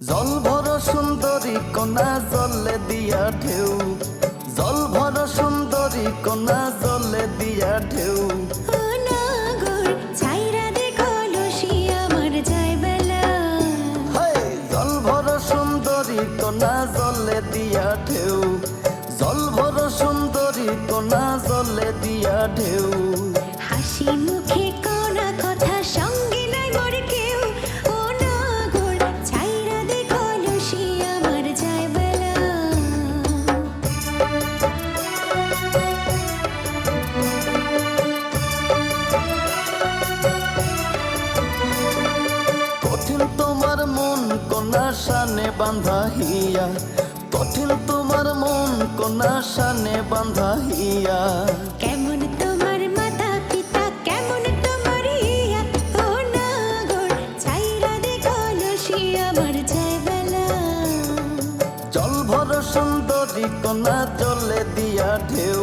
জল ভরা সুন্দরী কন্যা জলে দিয়া ঢেউ, জল ভরা সুন্দরী কন্যা জলে দিয়া ঢেউ। জল ভরা সুন্দরী কন্যা জলে দিয়া ঢেউ, জল ভরা সুন্দরী কন্যা জলে দিয়া ঢেউ। হাসি মুখে কোনা কথা সঙ্গে নাই মোর কেউ। ও নাগর ছাইরা দেখো লুসি আমার যায় বেলা। কঠিন তোমার মন কন্যা শানে বাঁধা হিয়া, কঠিন তোমার মন কন্যা শানে বাঁধা হিয়া। কেমন তোমার মাতা পিতা কেমন তোমার ইয়া। ও নাগর ছাইরা দেখো লুসি আমার যায় বেলা। জল ভরা সুন্দরী কন্যা জলে দিয়া ঢেউ,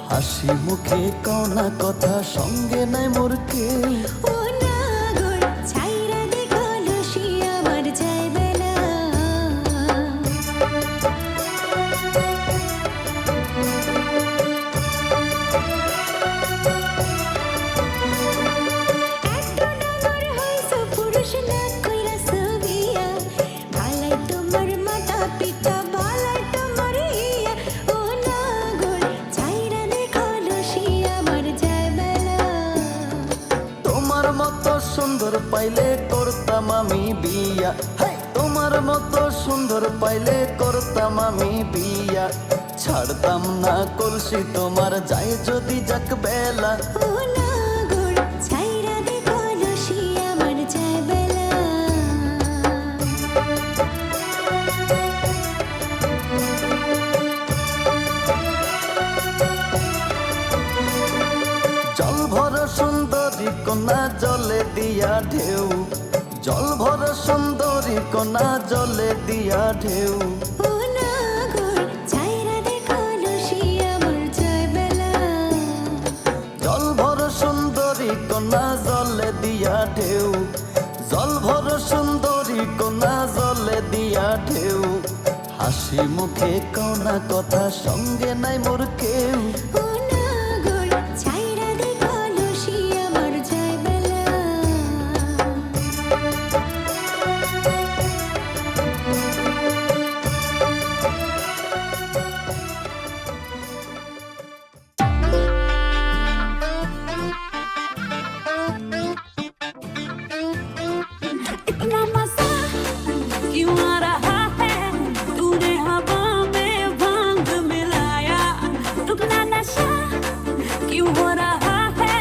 হাসি মুখে কওনা কথা সঙ্গে নাই মোর কেউ। ও নাগর ছাইরা দেখো লুসি আমার যায় বেলা। তোমার মতো সুন্দর পাইলে করতাম আমি বিয়া, তোমার মতো সুন্দর পাইলে করতাম আমি বিয়া। ছাড়তাম না কলসি তোমার যায় যদি যাক বেলা। জল ভরা সুন্দরী কন্যা জলে দিয়া ঢেউ, জল ভরা সুন্দরী কন্যা জলে দিয়া ঢেউ। জল ভরা সুন্দরী কন্যা জলে দিয়া ঢেউ, জল ভরা সুন্দরী কন্যা জলে দিয়া ঢেউ। হাসি মুখে কওনা কথা সঙ্গে নাই মোর কেউ। इतना मजा क्यों आ रहा है, तूने हवा में भांग मिलाया। रुकना नशा क्यों हो रहा है,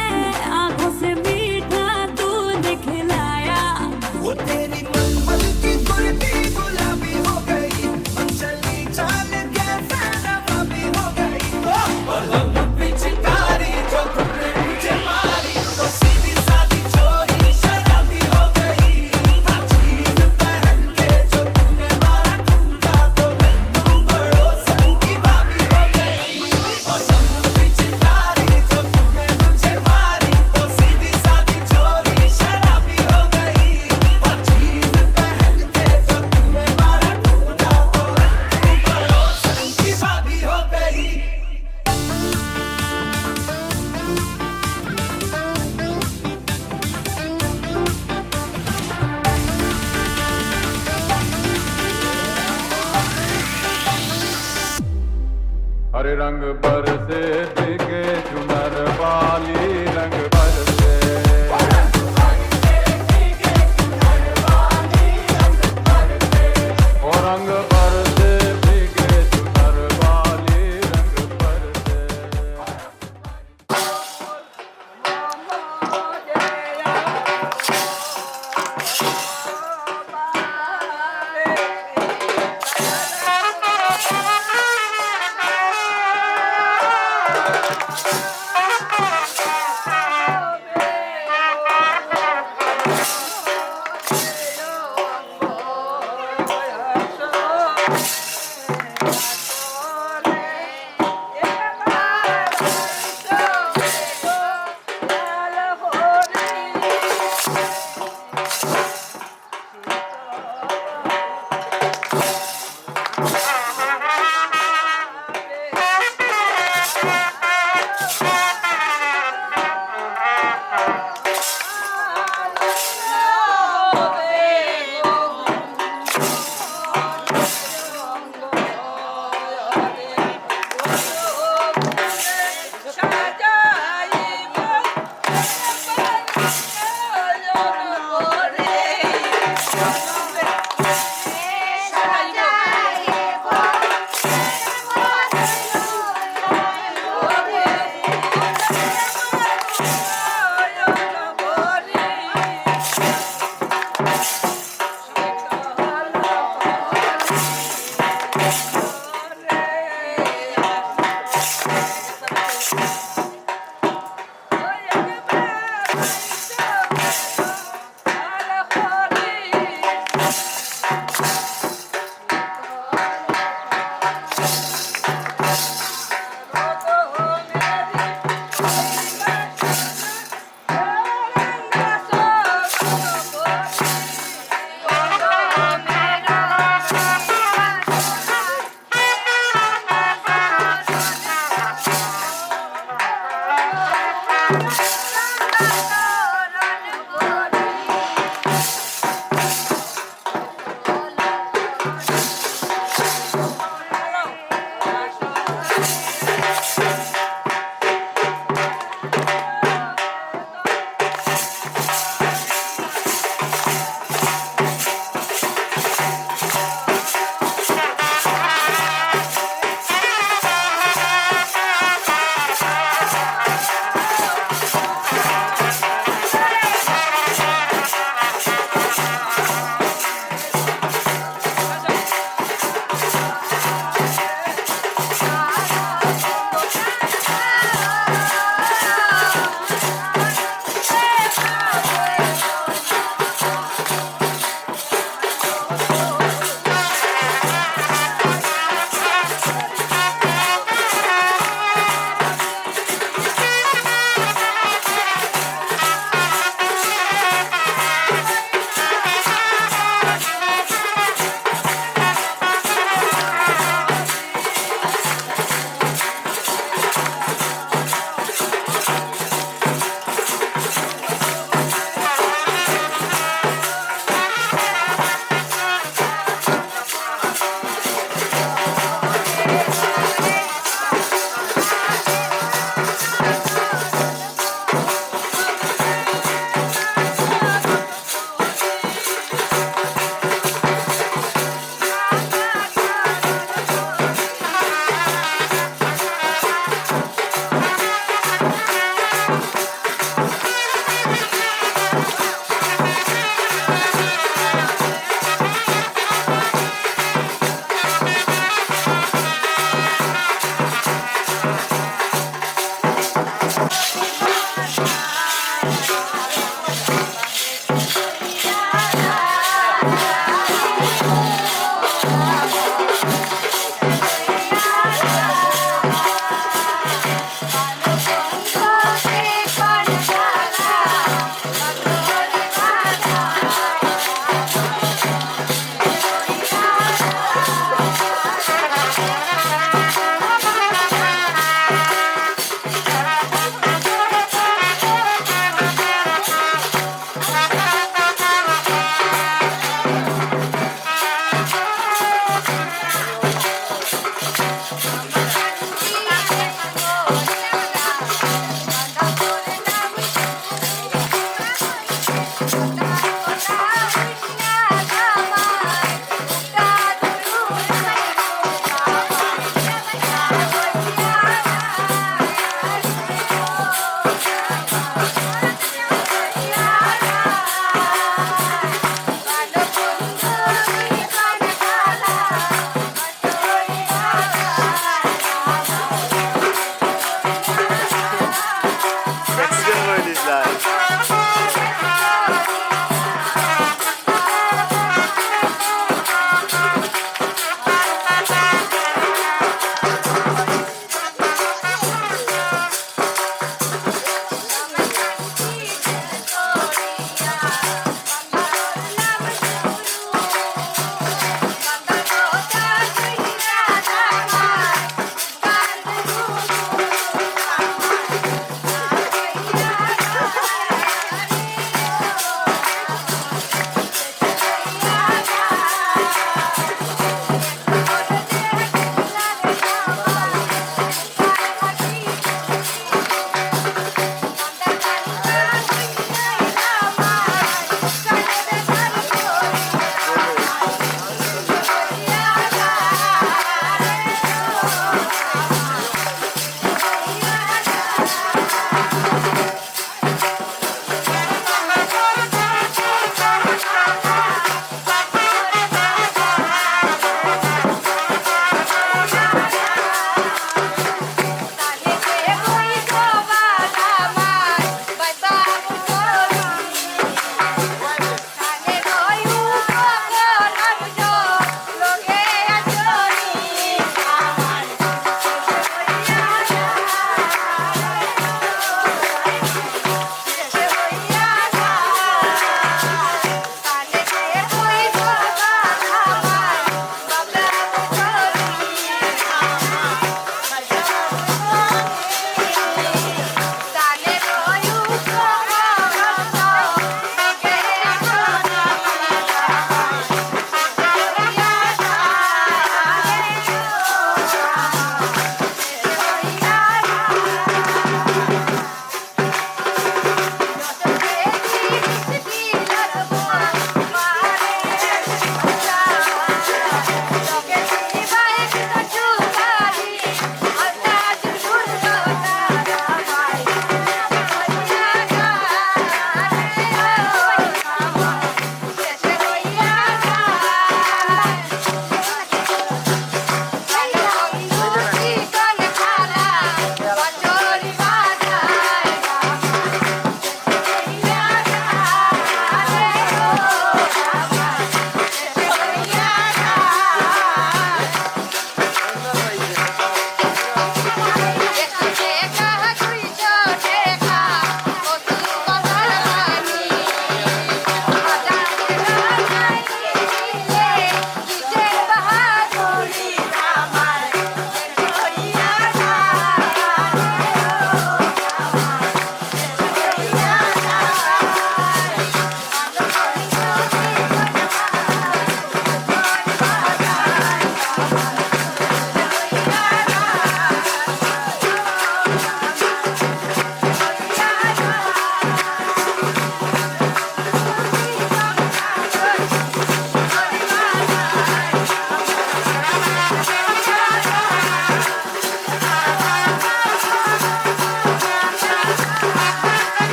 आंखों से मीठा तूने खिलाया। वो तेरी मनमन की कुर्ती गुलाबी हो गई, मन चली चाल कैसे नवाबी हो गई। और हम पिचकारी जो तुमने मुझे मारी, तो सीधी सादी चोरी शराबी हो गई। हर चीज पहन के जो तुमने मारा ठुमका, तो मैं तुम पड़ोसन की भाभी हो गई। और हम पिचकारी जो तुमने मुझे मारी, तो सीधी सादी चोरी शराबी हो गई। हर चीज पहन के जो तुमने मारा ठुमका, तो मैं तुम पड़ोसन की भाभी हो गई। हरे रंग बरसे दिखे चुनर वाली, रंग बरसे ओ रंग बरसे दिखे चुनर वाली, रंग बरसे।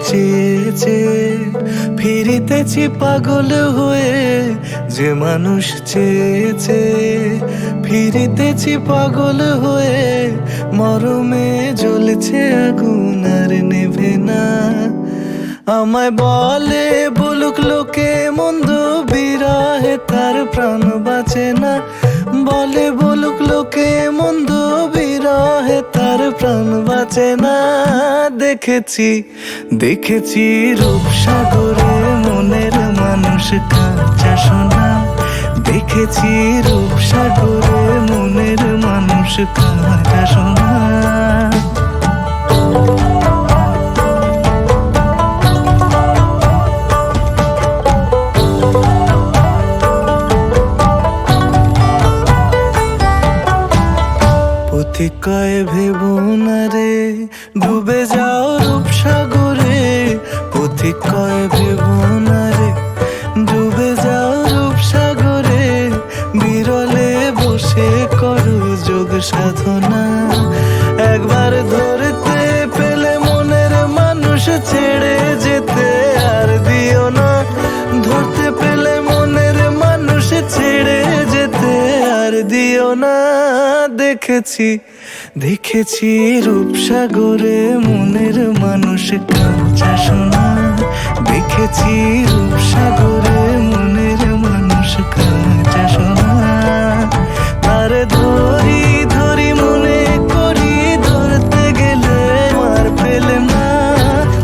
চেয়েছে ফিরিতেছি পাগল হয়ে, যে মানুষ চেয়েছে ফিরিতেছি পাগল হয়ে, মরমে জ্বলছে আগুন আর নেভে না। আমায় বলে বলুক লোকে মন্দ, বিরহে তার প্রাণ বাঁচে না। বলে বলুক লোকে মন্দ, বিরহে তার প্রাণ বাঁচে না। দেখেছি দেখেছি রূপসাগরে মনের মানুষ কাঁচা সোনা। দেখেছি রূপসাগরে মনের মানুষ কাঁচা সোনা। কয় ভেবো না রে ডুবে যাও রূপসাগরে, পথিক কয় ভেবো না রে ডুবে যাও রূপসাগরে। বিরলে বসে করো যোগ সাধনা, একবার ধরতে দেখেছি দেখেছি রূপসাগরে মনের মানুষ কাঁচা সোনা দেখেছি রূপসাগরে মনের মানুষ কাঁচা সোনা তার ধরি ধরি মনে করি ধরতে গেলে মার পেলে না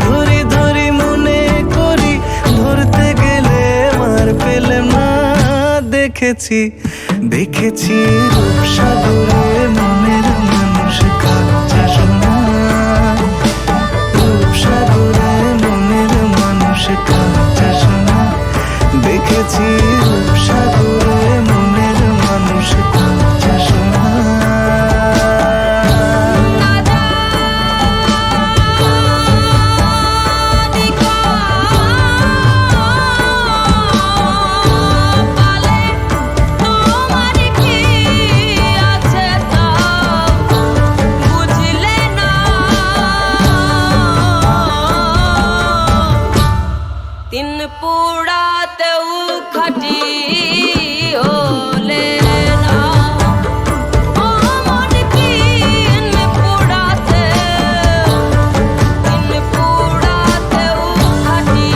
ধরি ধরি মনে করি ধরতে গেলে মার পেলে না দেখেছি দেখেছি রূপসাগরে মনের মানুষ কাঁচা সোনা রূপসাগরে মনের মানুষ কাঁচা সোনা দেখেছি রূপসাগরে মনের মানুষ কাঁচা সোনা তিন পুরাতেও খাটি হলে না ও মন তিন পুরাতেও খাটি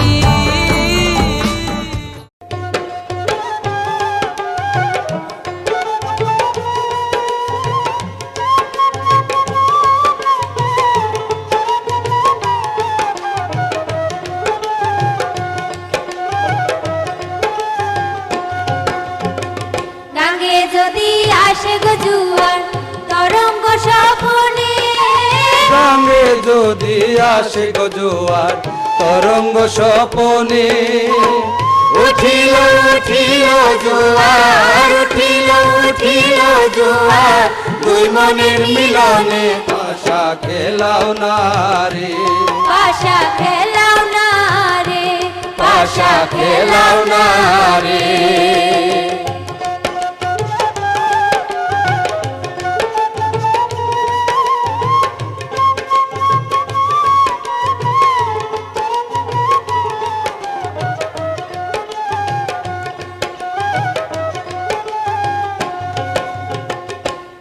গাঙ্গে যদি আসে গো জুয়ার তরঙ্গ স্বপনে গাঙ্গে যদি আসে গো জোয়ার তরঙ্গ স্বপনে উঠিল উঠিল জোয়ার উঠিল উঠিল জোয়ার দুই মনের মিলনে পাশা খেলাও না রে পাশা খেলাও না রে পাশা খেলাও না রে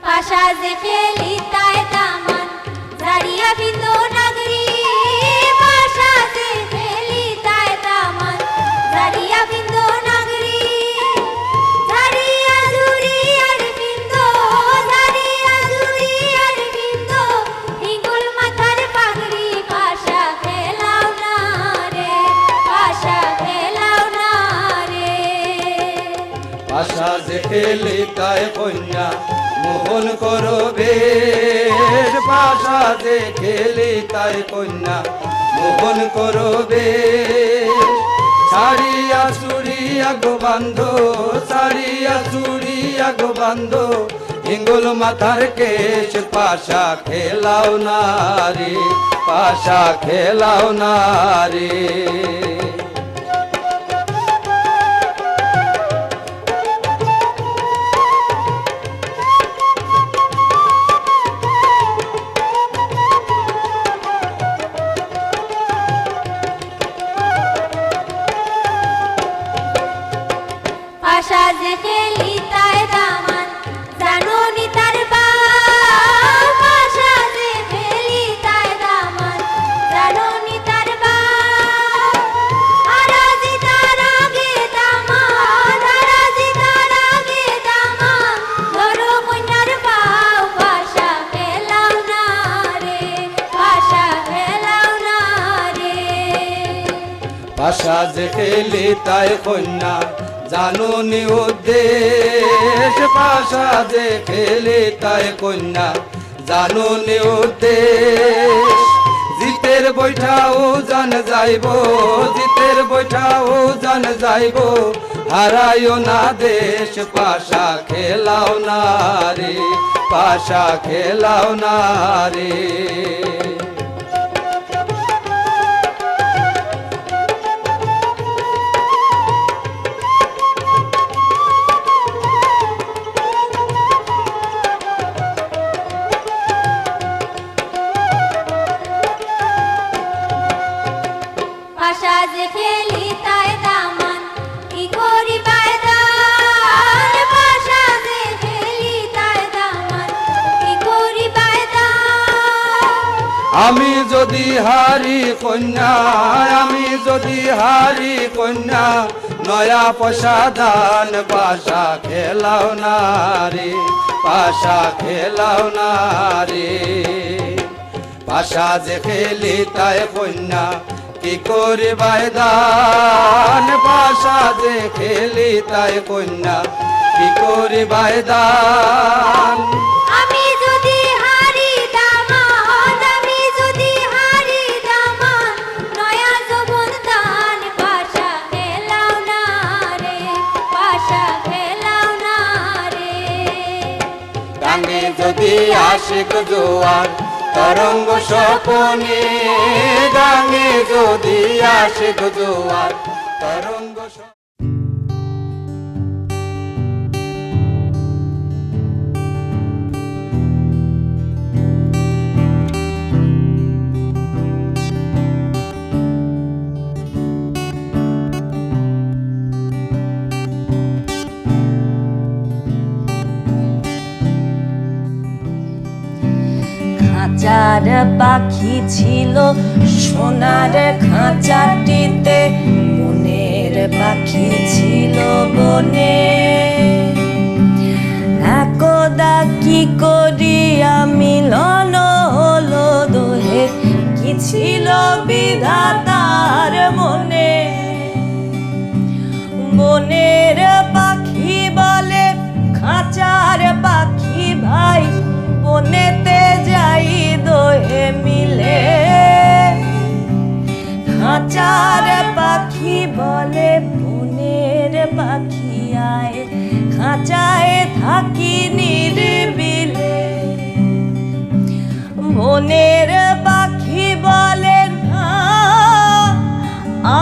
পাশা যে খেলি তাই দামান জারিয়া বিন্দু নাগরি পাশা যে খেলি তাই দামান জারিয়া বিন্দু নাগরি জারিয়া জুরি আর বিন্দু জারিয়া জুরি আর বিন্দু হিঙ্গুল মাথার পাগড়ি পাশা খেলাও না রে পাশা খেলাও না রে পাশা যে খেলি তাই কন্যা মোহন করবে পাশা যে খেলি তাই কন্যা মোহন করবে ছাড়িয়া চুড়িয়া গো বান্ধ ছাড়িয়া চুড়িয়া গো বান্ধ হিঙ্গুল মাথার কেশ পাশা খেলাও না রে পাশা খেলাও না রে পাশা যে খেলি তাই দামান জানো নি তার বাপ পাশা যে খেলি তাই দামান জানো নি তার বাপ আরাজি তার আগে দামান আরাজি তার আগে দামান ধরো কন্যার পাও পাশা খেলাও না রে পাশা খেলাও না রে পাশা যে খেলি তাই কন্যা জানো নি উদ্দেশ পাশা যে খেলি তাই কন্যা জানো নি উদ্দেশ জিতের বৈঠাও জান যাইব জিতের বৈঠাও জান যাইব হারাইও না দেশ পাশা খেলাও না রে পাশা খেলাও না রে পাশা যে খেলি তাই দামান কি করি পায়দান পাশা যে খেলি তাই দামান কি আমি যদি হারি কন্যা, আমি যদি হারি কন্যা, নয়া পয়সা দান পাশা খেলাও না রে, পাশা খেলাও না রে। পাশা যে খেলি তাই কন্যা কি করি বাইদান, পাশা যে খেলি তাই কন্যা কি করি বাইদান। আমি যদি হারি দামান, আমি যদি হারি দামান, নয়া যৌবন দান পাশা খেলাও না রে, পাশা খেলাও না রে। গাঙ্গে যদি আশিক জোয়ার তরঙ্গ স্বপনে, গাঙ্গে যদি আশিক জোয়ার তরঙ্গ স্বপনে। খাঁচার পাখি ছিল সোনার খাঁচাটিতে, বনের পাখি ছিল বনে। একদা কি করিয়া মিলন হলো দোহে, কি ছিল বিধাতার মনে। বনের পাখি বলে খাঁচার পাখি ভাই, বনেতে যাই দোহে মিলে। খাঁচার পাখি বলে বনের পাখি আয়, খাঁচায় থাকি নিরিবিলে। বনের পাখি বলে না,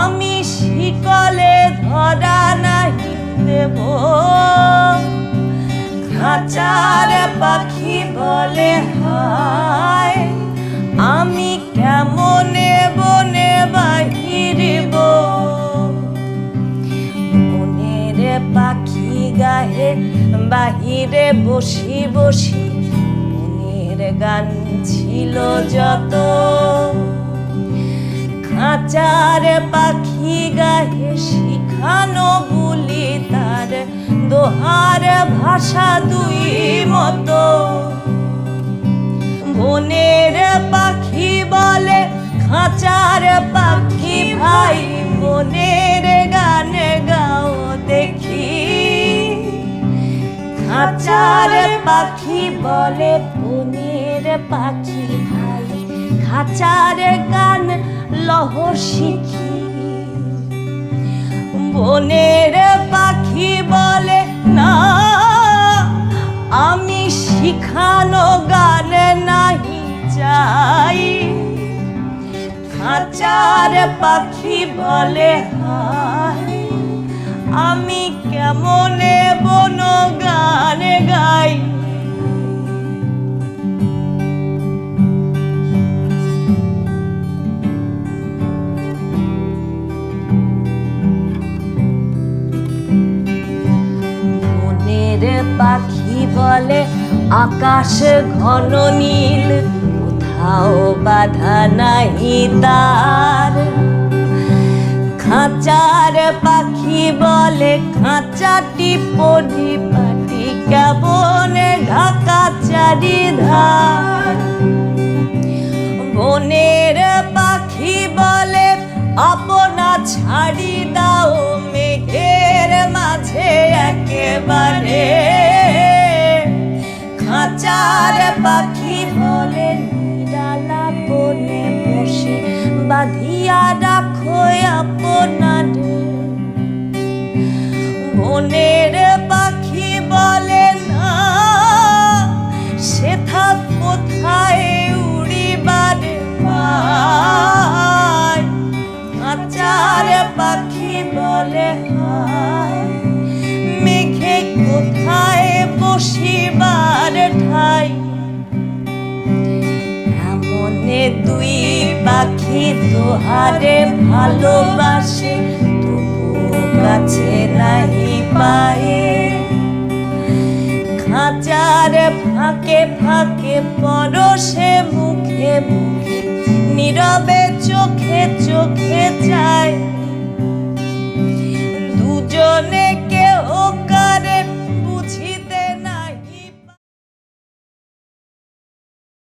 আমি শিকলে ধরা নাহি দেব। খাঁচার পাখি বলে হায়, আমি কেমনে বনে বাহিরিব। বনের পাখি গায়ে বাহিরে বসি বসি, বনের গান ছিল যত। খাঁচার পাখি গায়ে শিখানো বুলি তার, দোহার ভাষা দুই মতো। বনের পাখি বলে খাঁচার পাখি ভাই, বনের গান গাও দেখি। খাঁচার পাখি বলে বনের পাখি ভাই, খাঁচার গান লহ শিখি। বনের পাখি বলে না, আমি শিখানো গান নাহি চাই। খাঁচার পাখি বলে হায়, আমি কেমনে বন গান গাই। পাখি বলে আকাশ ঘন নীল, কোথাও বাধা নাহি তার। খাঁচার পাখি বলে খাঁচাটি পরিপাটি, কেমন ঢাকা চারিধার। বনের পাখি বলে আপনা ছাড়ি দাও মেঘের মাঝে একেবারে। খাঁচার পাখি বলে নিরালা কোণে বসে বাঁধিয়া রাখো আপনাদের। বনের পাখি বলে না, সেথা কোথায় উড়িবার পায়। খাঁচার পাখি বলে হায়, মেঘে কোথায় বসিবার ঠাই। এমনে দুই পাখি দোহারে ভালোবাসে, তবু কাছে নাহি পায়ে। খাঁচার ফাঁকে ফাঁকে পরশে মুখে মুখে নীরবে চোখে চোখে